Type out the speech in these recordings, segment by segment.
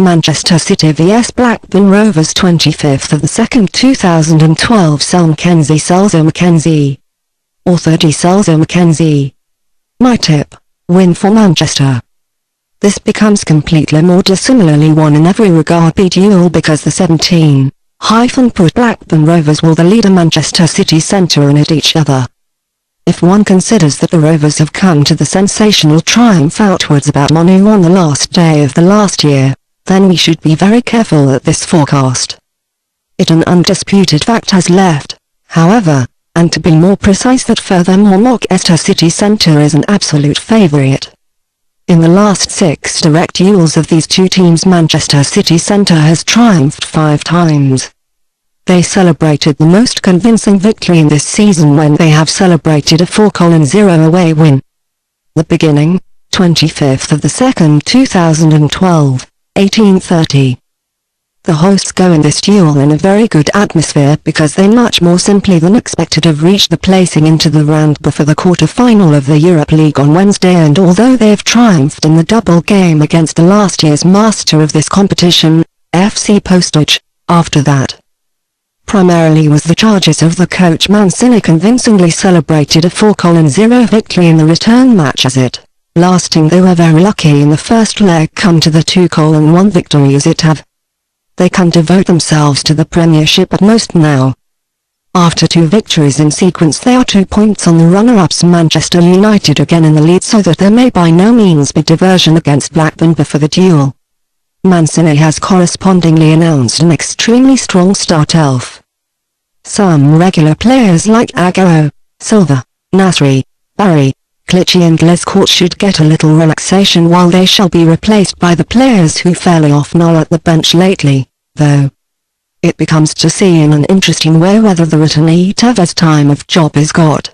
Manchester City vs Blackburn Rovers 25.2.2012 SelMcKenzie Selzer-McKenzie. Author D.Selzer-McKenzie. My tip: win for Manchester. This becomes completely more dissimilarly won in every regard duel because the 17-put Blackburn Rovers will the leader Manchester City centre in at each other. If one considers that the Rovers have come to the sensational triumph outwards about ManU on the last day of the last year, then we should be very careful at this forecast. An undisputed fact has left, however, and to be more precise that furthermore Mach Ester City Centre is an absolute favourite. In the last 6 direct duels of these two teams Manchester City Centre has triumphed 5 times. They celebrated the most convincing victory in this season when they have celebrated a 4-0 away win. The beginning, 25.2.2012, 18:30. The hosts go in this duel in a very good atmosphere because they much more simply than expected have reached the placing into the round before the quarter-final of the Europa League on Wednesday, and although they have triumphed in the double game against the last year's master of this competition, FC Postage, after that primarily was the charges of the coach Mancini convincingly celebrated a 4-0 victory in the return match as it, lasting they were very lucky in the first leg come to the 2-1 victory as it have. They can devote themselves to the Premiership at most now. After 2 victories in sequence they are 2 points on the runner-ups Manchester United again in the lead, so that there may by no means be diversion against Blackburn before the duel. Mancini has correspondingly announced an extremely strong start elf. Some regular players like Aguero, Silva, Nasri, Barry, Clichy and Lescourt should get a little relaxation while they shall be replaced by the players who fairly often are at the bench lately, though. It becomes to see in an interesting way whether the returnee Tevez time of job is got.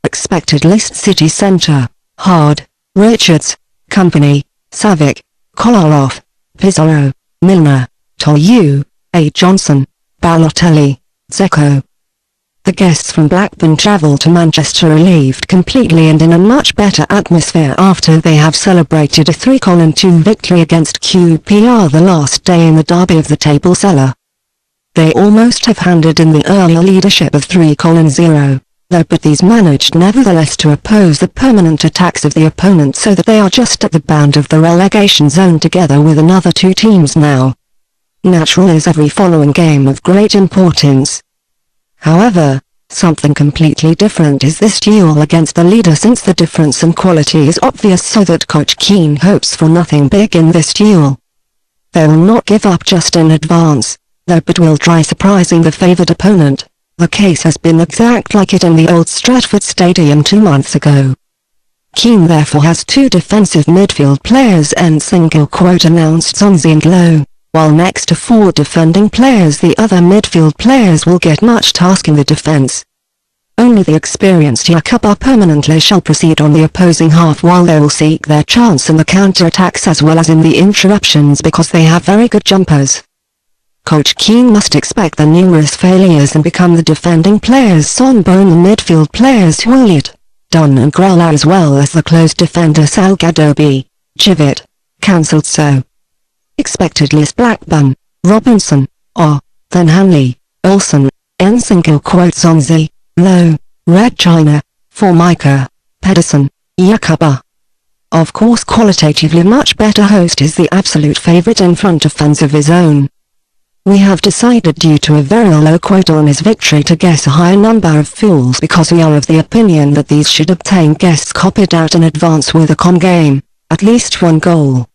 Expected list: City Centre, Hard, Richards, Company, Savic, Kolarov, Pizarro, Milner, Tolu, A. Johnson, Balotelli, Dzeko. The guests from Blackburn travel to Manchester relieved completely and in a much better atmosphere after they have celebrated a 3-2 victory against QPR the last day in the derby of the table cellar. They almost have handed in the earlier leadership of 3-0, though but these managed nevertheless to oppose the permanent attacks of the opponent so that they are just at the bound of the relegation zone together with another 2 teams now. Natural is every following game of great importance. However, something completely different is this duel against the leader, since the difference in quality is obvious, so that Coach Keane hopes for nothing big in this duel. They will not give up just in advance, though, but will try surprising the favoured opponent. The case has been exact like it in the old Stratford Stadium 2 months ago. Keane therefore has 2 defensive midfield players and announced Sonzi and Lowe, while next to 4 defending players the other midfield players will get much task in the defence. Only the experienced Yakuba permanently shall proceed on the opposing half, while they will seek their chance in the counter-attacks as well as in the interruptions because they have very good jumpers. Coach Keane must expect the numerous failures and become the defending players Sonbo and the midfield players Williot, Dunn and Grella, as well as the close defender Salgadobi, Chivit, cancelled. So expected list: Blackburn, Robinson, then Hanley, Olsen, Sonzi, Lowe, Red China, Formica, Pedersen, Yakuba. Of course, qualitatively much better host is the absolute favourite in front of fans of his own. We have decided, due to a very low quota on his victory, to guess a higher number of fools because we are of the opinion that these should obtain guests copied out in advance with a game, at least 1 goal.